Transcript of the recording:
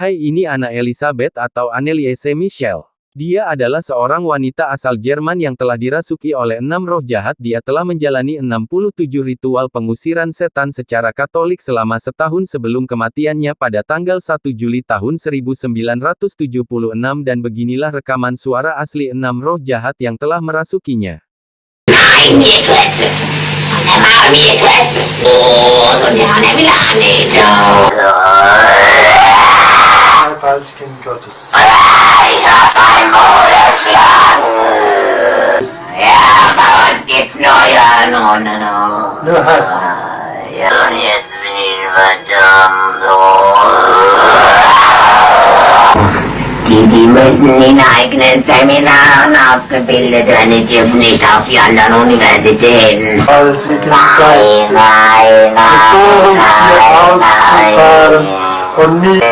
Hai, ini Anna Elizabeth atau Anneliese Michel. Dia adalah seorang wanita asal Jerman yang telah dirasuki oleh 6 roh jahat. Dia telah menjalani 67 ritual pengusiran setan secara Katolik selama setahun sebelum kematiannya pada tanggal 1 Juli tahun 1976 dan beginilah rekaman suara asli 6 roh jahat yang telah merasukinya. Kind Gottes. Ja, bei uns gibt's neue no. Nur Hass. Ja, und jetzt bin ich verdammt so. Die müssen in eigenen Seminaren ausgebildet werden, die dürfen nicht auf die anderen Universitäten. Nein. Auszufahren und nicht